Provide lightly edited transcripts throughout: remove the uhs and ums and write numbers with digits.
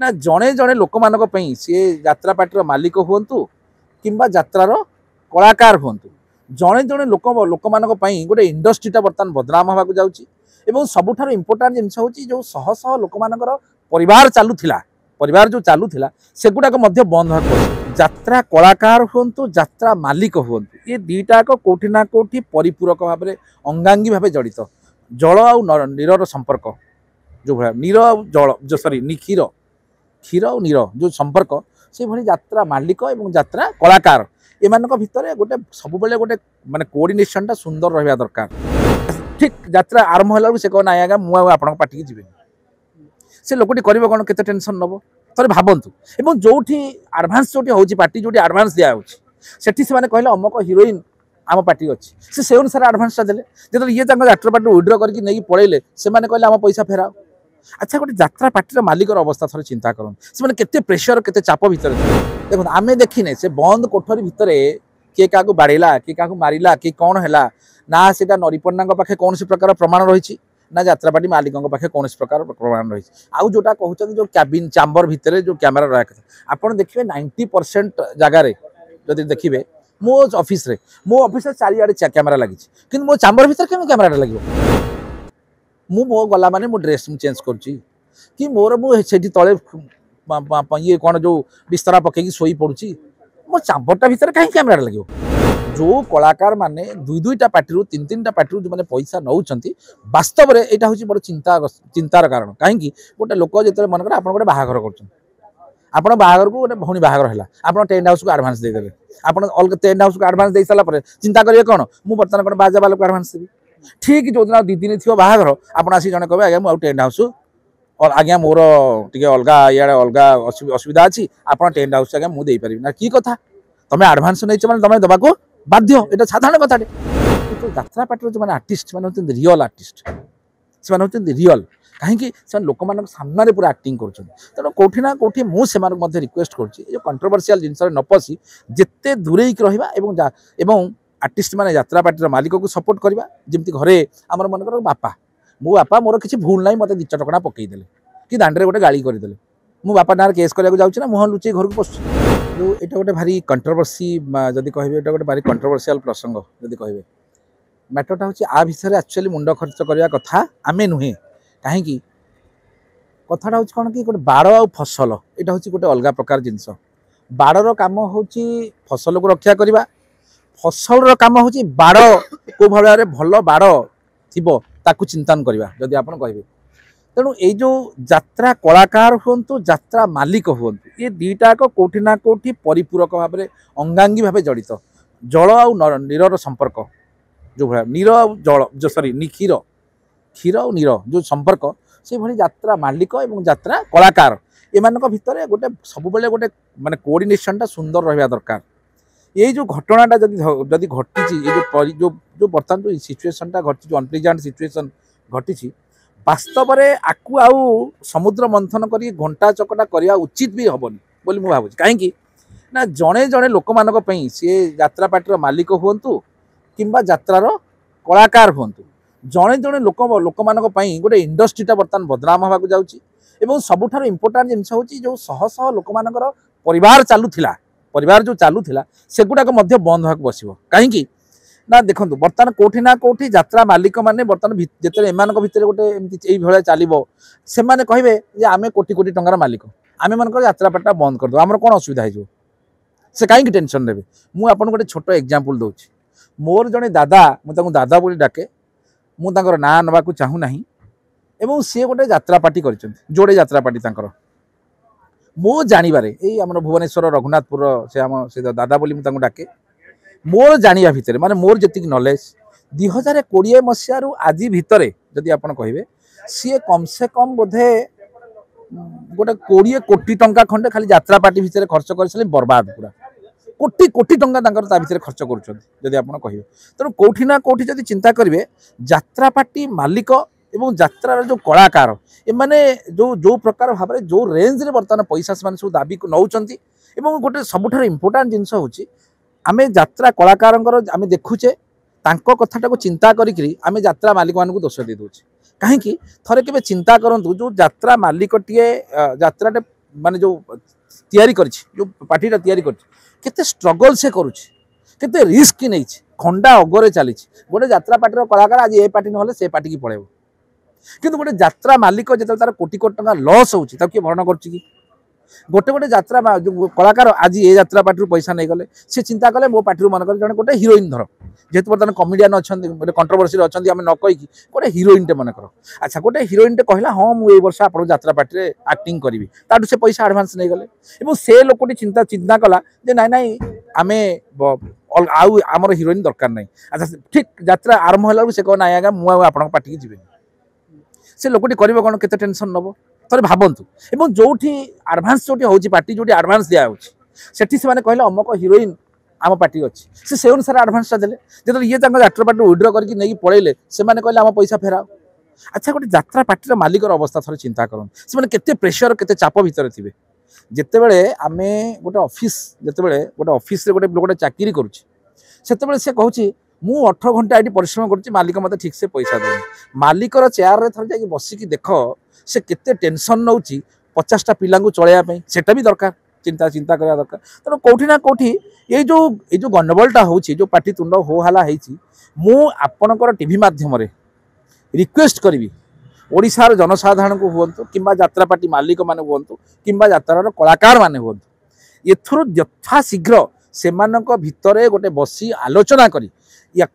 ना जड़े जड़े लोक मान सी यात्रा पार्टी मालिक हूँ कि यात्रार कलाकार हूँ जड़े जड़े लोक मान गोटे इंडस्ट्रीटा बर्तमान बदनाम होगा जाऊँगी सबुठ इम्पोर्टाट जिन हूँ जो शह शह लोक मान परिवार जो चलूला सेगुड़ाक बंद हो यात्रा कलाकार हूँ यात्रा मालिक हूँ ये दीटाक कौटि ना कौटि परिपूरक भाव में अंगांगी भाव जड़ित जल आ नीर संपर्क जो भाया नीर जल जो सॉरी क्षीर क्षीर और नीर जो संपर्क से भाई यात्रा मालिक और यात्रा कलाकार एमान भितर गोटे सब गोटे माने कोऑर्डिनेशनटा सुंदर रहा दरकार ठीक यात्रा आरंभ होला से कहना आज्ञा मुझे आप पार्टी की से लोकटी कर कौन के टेंशन नब थे भावतु एवं जो आडभांस जो हूँ पार्टी जो आडभांस दिखाई से कहले अमक हिरोइन आम पार्टी अच्छी से अनुसार आडभांसटा देले जो ये यात्रा पार्टी विड्र करके नहीं पड़े से कहले आम पैसा फेराओ अच्छा गोटे यात्रा पार्टी मालिकर अवस्था थोड़े चिंता करूँ से प्रेसर के चाप भितर देखो आम देखने से बंद कोठरी भितर किए क्या बाड़ेला किए क्या मारा कि कौन है ना से नरीपन्ना पाखे कौन प्रकार प्रमाण रही ना यात्रा पार्टी मालिकों पाखे कौन प्रकार प्रमाण रही आउ जोटा कहते जो कैबिन चैम्बर भितर जो कैमेरा रहा कथा आप देखिए 90% जगार जब देखिए मो ऑफिस रे चारिआडे कैमेरा लगी कि मो चैम्बर भितर केम कैमेरा लगे मो गला माने मो ड्रेस चेंज करुच्ची कि मोर मुझे तले ये कौन जो बिस्तरा पकई शोई पड़ुची मो चैम्बरटा भितर कहीं कैमेरा लगे जो कलाकार माने दुईटा पार्टी तीन तीनटा पार्टी जो मैंने पैसा नौकरी वास्तव में यहाँ हूँ बड़ चिंतार कारण कहीं गोटे लोक जो मन आप गोटे बाहाघर कर बाहाघर को गोटे भौणी बाहाघर है आप टेंट हाउस को आडभांस देदेवे आप अलग टेंट हाउस को आडभांस दे सारा चिंता करेंगे कौन मुझे बर्तमान कौन बाजा बाला को आडभांस देवी ठीक जो दिन 2 दिन थी बाहाघर आप आसी जन कहे आज्ञा मुझे टेंट हाउस और आज्ञा मोर टे अलग इे अलग असुविधा अच्छी आप टेंट हाउस आज्ञा मुझे पारि ना कि कथा तुम आडभांस नहीं मैंने तुम देवाक बाध्य यहाँ साधारण कथा यात्रा पार्टी जो मैंने आर्टिस्ट मैंने रियल आर्टिस्ट से रियल कहीं लोक मान सामने पूरा एक्टिंग कर तेणु कौटि ना कौटि मुझे रिक्वेस्ट कर कंट्रोवर्शियल जिनस न पशि जिते दूरे रहा आर्टिस्ट माने यात्रा पार्टी मालिक को सपोर्ट करवा जमी घरे आमर मन कर बापा मो बापा मोर किसी भूल ना मत 2 चटकणा पकईदे कि दांडे गोटे गाड़ी करदे मो बापा ना केस करने जाऊँ मुह लुचे घर को पशु जो ये गोटे भारी कंट्रोवर्सी जदि कहे ये गोटे भारी कंट्रोवर्शियल प्रसंग जदि कहे मैटरटा हूँ आ विषय एक्चुअली मुंड खर्च करवा कथा आमे नुहे कहीं कथाटा हूँ कौन कि गोटे बाड़ आ फसल यहाँ हूँ गोटे अलग प्रकार जिनस बाड़र काम हूँ फसल को रक्षा करवा फसल काम हूँ बाड़ को भाव में भल बाड़ थी ताकू चिंतन करवा जदि आप कहे तेणु ये जो यात्रा कलाकार हूँ यात्रा मालिक हूँ ये दीटाक कौटि ना कौटि परिपूरक भाव में अंगांगी भाव जड़ित जल आ नीर संपर्क जो भाया नीर जल जो सॉरी क्षीर क्षीर और नीर जो संपर्क से भाई यात्रा मालिक और यात्रा कलाकार एमान भितर गोटे सब गोटे माने कोऑर्डिनेशनटा सुंदर रहा दरकार ये जो घटनाटा जदि घटी जो जो बर्तमान जो सिचुएशनटा घटी जो अनप्लेजेंट सिचुएशन घटी वास्तव में आकु आउ समुद्र मंथन कर घंटा चकटा करवा उचित भी हेनी बोली मुझे भावुँ कहीं ना जड़े जड़े लोक मान सी यात्रा पार्टी मालिक हूँ कि यात्रार कलाकार हूँ जड़े जड़े लोक मान गोटे इंडस्ट्रीटा बर्तमान बदनाम होगा जाऊँगी सबुठ इम्पोर्टाट जिन हूँ जो शह शह लोक मान परिवार जो चलूला सेगुड़ाक बंद होगा बस कहीं ना देखो बर्तमान कौटि ना कौटि यात्रा मालिक मैंने बर्तमान जो एम भितर गोटे भाया चलो से कहे आम कोटी कोटी टंकार मालिक आम मन यात्रा पार्टी बंद करदे आम कौन असुविधा हो से कहीं टेंशन ने मुझे गोटे छोट एग्जांपल दूसरी मोर जड़े दादा मुझे दादा बोली डाके मुझे ना नवा चाहूना एवं सी गोटे यात्रा पार्टी कर जोड़े यात्रा पार्टी मो जानवर आम भुवनेश्वर रघुनाथपुर से दादा बोली मुझे डाके मोर जानिया भितर माने मोर जी नॉलेज 2020 मसीह आज भितर जदि आप कहे सी कम से कम बोधे गोटे 20 कोटी टंका खंडे खाली यात्रा पार्टी भितर खर्च कर बर्बाद पूरा कोटी कोटी टंका भितर खर्च कर कहे तेणु कौटि ना कौटि जदि चिंता करेंगे यात्रा पार्टी मालिक एवं यात्रार जो कलाकार एमाने जो प्रकार भाव में जो रेंज रे बर्तमान पैसा से सब दाबी को नौकरी गोटे सबुठ इम्पोर्टाट जिनस हूँ आम यात्रा कलाकार आम देखुचे कथाटा को चिंता करी आम यात्रा मालिक मान दोष दे दूचे कहीं थे के चिंता करूँ जो यात्रा मालिक टीए यात्रा माने जो तैयारी कर जो पार्टीटा तैयारी कर केते स्ट्रगल से करुच्ची केते रिस्क नहीं खंडा अगरे चली गोटे यात्रा पार्टी कलाकार आज ए पार्टी ना से पार्टी की पलैब किंतु गोटे यात्रा मालिक जो तार कोटी कोटी टंका लॉस होची किए भरण कर गोटे गोटे यात्रा जो कलाकार आज ये यात्रा पार्टी पैसा नहीं गले से चिंता कले मो पार्टी मन कर जन गोटे हिरोइन धर जेहेतु बर्तमान कमेडियन अच्छा गोटे कंट्रोवर्सी अच्छा आम न कहीकि गोटे हिरोइन टे मन कर अच्छा गोटे हिरोइन टे कहला हाँ मुझे वर्ष आप यात्रा पार्टी में आक्टिंग करी ताठू से पैसा आडभांस नहीं गले और से लोकटी चिंता चिंता कला जे नाई नाई आम आमर हिरोइन दरकार नहीं अच्छा ठीक यात्रा आरंभ होला से कह ना आज्ञा मुझे आप पार्टी की जी से लोकटी कर कौन के टेंशन नब थोड़े भावतु एवं जो आडभांस जो हूँ पार्टी जो आडभांस दिखाई से कहले अमक हिरोइन आम पार्टी अच्छी से अनुसार आडभांसटा देले जो ये यात्रा पार्टी विड्र करके नहीं पड़े से कहले आम पैसा फेराओ अच्छा गोटे यात्रा पार्टी मालिकर अवस्था थोड़े चिंता करूँ से केते प्रेसर केते चाप भितर थे जितेबले आम गोटे ऑफिस जितेबले गोटे ऑफिस रे गोटे लोकटा चाकरी करुच्ची से से कहूँ मु 18 घंटा ये परिश्रम करुच्ची मालिक मत ठीक से पैसा दे मालिकर चेयर रे थोड़े जाकि बसिकी देख से केते टेंशन नौ 50टा पिला चलैया सेटा भी दरकार चिंता चिंता करवा दरकार तेणु कौटी ना कौटी ये जो गंडगोलटा हो पार्टी तुंड हो हला मु आपणकर टीवी माध्यम रिक्वेस्ट करी ओडिशार जनसाधारण को हूँ कि यात्रा पार्टी मालिक मैंने हूँ कि यात्रार कलाकार मैंने हूँ एथुर यथाशीघ्र से भितर गोटे बसी आलोचना करी या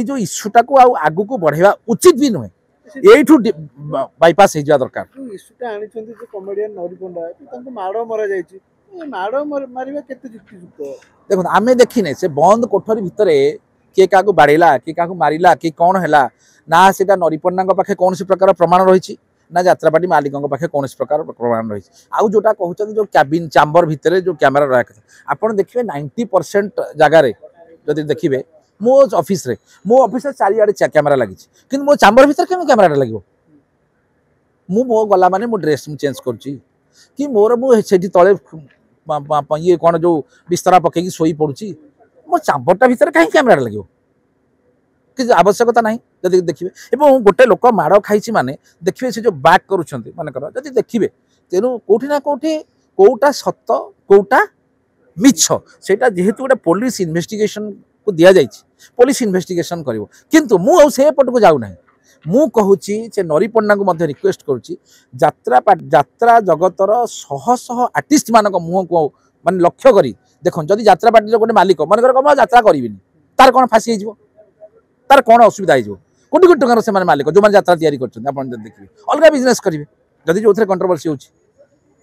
जो इश्यूटा को आगु को बढ़ेवा उचित भी नुहे यू बाईपास हो दरकार इश्यूटा आनी कमेडियन नरिपंडा माड़ मरा माड़ मारिबा केते युक्तियुक्त देखो आमे देखिने से बंद कोठरी भितर किए क्या बाड़ेला किए क्या मारिला कि कौन है ना से नरिपंडा पाखे कौन प्रकार प्रमाण रही ना यात्रा पार्टी मालिकों पाखे कौन प्रकार प्रमाण रही आउ जोटा कहते जो कैबिन चैम्बर भितर जो कैमेरा रहा कथा आप देखिए 90% जगार जदि देखिए मो ऑफिस रे मो ऑफिस चारिआडे कैमेरा लगी कि मो चैम्बर भितर केम कैमेरा लगे मो गला माने मो ड्रेस चेंज करुच्ची कि मोर मुझे तले ये कौन जो बिस्तरा पकईकि शोई पड़ुची मो चैम्बरटा भितर कहीं कैमेरा लगे कि आवश्यकता ना जब देखिए और गोटे लोक माड़ खाई माने देखिए से जो बैक करुँच मानकर जब देखिए तेणु कौटी ना कौटी कौटा सत कौटा मिछ सेटा जेहेतु गोटे पुलिस इन्वेस्टिगेशन को दि जाए पुलिस इन्वेस्टिगेशन कर किंतु मु से पट को जाऊना मु कहूँ से नरिपंडा को रिक्वेस्ट करुच्ची यात्रा जगतर शह शह आर्टिस्ट मान मुह को माने लक्ष्य करी देख जदि यात्रा पार्टी गोटे मालिक मन कर यात्रा करी तार कौन फाँसी हो तार कौन असुविधा हो कोटी कोटी टकर से मालिक जो यात्रा तैयारी कर देखिए अलग बिजनेस करेंगे जदि जो कंट्रोवर्सी हो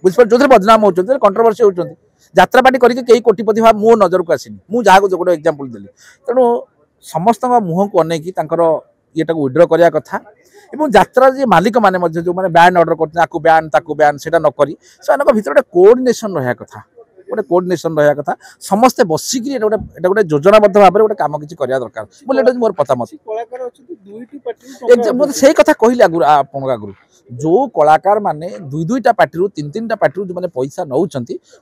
बुझे जो बदनाम होती कंट्रोवर्सी होती यात्रा पार्टी करके कई कोटिपति भाव मो नजर को आसनी मुझे जहाँ गोटे एग्जांपल देली तेणु समस्त मुह को अनेक ये विड्र करने कथा और यात्रा जी मालिक मैंने जो मैंने बैन ऑर्डर कर बैन से नक से भर कोऑर्डिनेशन रहा कथा गोटे कोऑर्डिनेशन रहा कथा समस्ते बसिक गोटे योजनाबद्ध भाव में गोटे कम किसी करवा दरकार बोले मोर पतामत से कथा कहली आगु जो कलाकार माने दुईटा पार्टी तीन तीनटा पार्टी जो मैंने पैसा नौ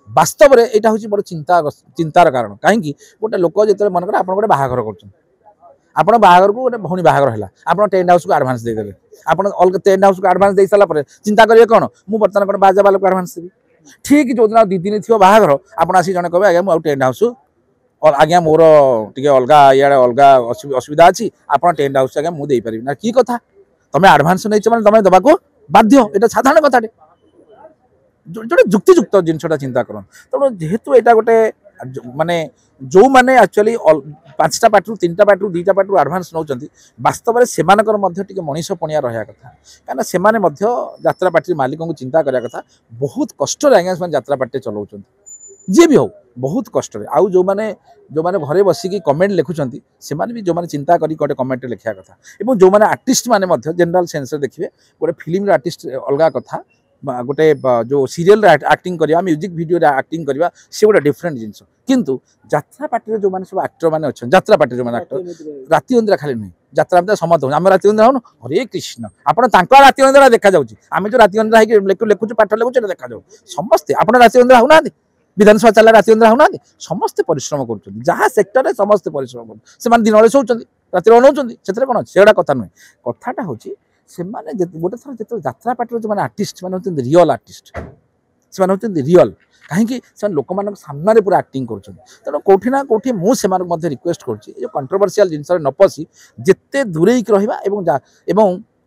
वास्तव में यहाँ हूँ बड़े चिंतार कारण कहीं गोटे लोक जो मन कर आप गोटे बाहागर कर आपण बाहागर को गोटे भौणी बाहागर है आप टेंट हाउस को आडभांस देदेले आप अलग टेंट हाउस को आडभांस दे सारा चिंता करेंगे कौन मुझे बर्तमान गोटे बाजा बाला को आडभांस देवी ठीक जो दिन 2 दिन थी बाहागर आप जन कहे आज्ञा मुझे टेंट हाउस आज्ञा मोर टे अलग इे अलग असुविधा अच्छी आप टेंट हाउस आज्ञा मुझे पारि ना कि कथा तुम आडभांस नहीं मैंने तुम देवा बाध्य यहाँ साधारण कथा जो जुक्तियुक्त जिनसा चिंता कर तेणु जेहेतु यहाँ गोटे माने जो मैंने एक्चुअली 5टा पार्टी 3टा पार्टी 2टा पार्टी आडभांस नौ वास्तव में से मनीष पणिया रहा कथा कहीं से यात्रा पार्टी मालिकों को चिंता करने कथा बहुत कष्ट आज्ञा से यात्रा पार्टी चलाऊँ जी भी हो बहुत कष्ट आउ जो मैंने घरे बसिकी कमेंट लिखुंट से भी जो मैंने चिंता करी गोटे कमेंट लिखा कथा और जो मैंने आर्टिस्ट मैंने जनरल सेन्स देखिए गोटे फिल्म आर्टिस्ट अलग कथा गोटे जो सीरियल एक्टिंग करवा म्यूजिक वीडियो एक्टिंग करवा से गोटे डिफरेंट जिनस किंतु यात्रा पार्टी जो मैंने सब एक्टर मैंने अच्छा यात्रा पार्टी जो मैंने एक्टर राति अंधेरा खाली नुहे यात्रा समस्त आम राति अंधेरा हूँ हरे कृष्ण आपड़ राति अंधेरा देखा जाऊँगी आम जो राति अंधेरा लिखुचे पाठ लिखुचे देखा जाऊ समस्ते आप राति अंधेरा होना विधानसभा चला राति अंधेरा होना समस्ते परिश्रम कर जहाँ सेक्टर समस्ते परिश्रम कर दिन शोचुं राति अनाऊँ से कौन से कथा नुहे कथाटा हूँ से गोटे थर जो यात्रा पार्टी जो मैंने आर्टिस्ट मैंने रियल आर्टिस्ट से रियल कहीं लोक मान सामने पूरा एक्टिंग कर तेणु कौटी ना कौटी मुझे रिक्वेस्ट कर कंट्रोवर्शियल जिनस न पशि जिते दूरे रहा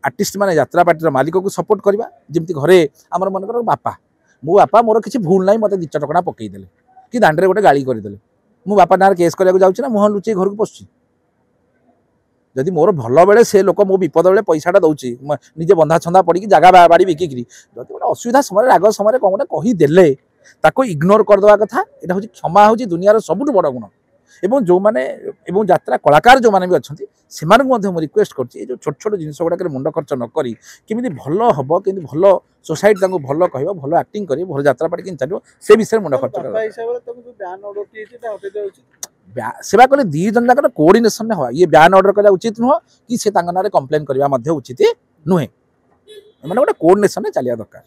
आर्टिस्ट माने यात्रा पार्टी मालिक को सपोर्ट करवा जमी घरे आमर मन कर बापा मो बापा मोर किसी भूल ना मत 2 टकड़ा पकईदे कि दांडे गोटे गाड़ी करदे मो बापा ना केस करने जाऊँ मुहँ लुचे घर को पशुची जदि मोर भल बेले से लोक मो विपद बेले पैसाटा दौर निजे बंधा छंदा पड़ी जगह बाड़ी बिकिक जब गोटे असुविधा समय राग समय कौन गोटे कहीदेले ताको इग्नोर करदे कथा यहाँ हूँ क्षमा हूँ दुनियार सबुठ बड़ गुण एवं जो माने यात्रा कलाकार जो माने भी अच्छा से रिक्वेस्ट कर छोट छोट जिन गुड़ा मुंड खर्च नक केमी भल हम कि भल सोसाइटी भल कह भल आक्टिंग कर भल यात्रा पार्टी कि चलो से विषय मुंड खर्च सेवा कले 2 जन जाकर कोऑर्डिनेशन हो ये बैन ऑर्डर करा उचित नुह कि से ना कंप्लेन करवा उचित नुहे मैंने गोटे कोऑर्डिनेशन चलिया दरकार।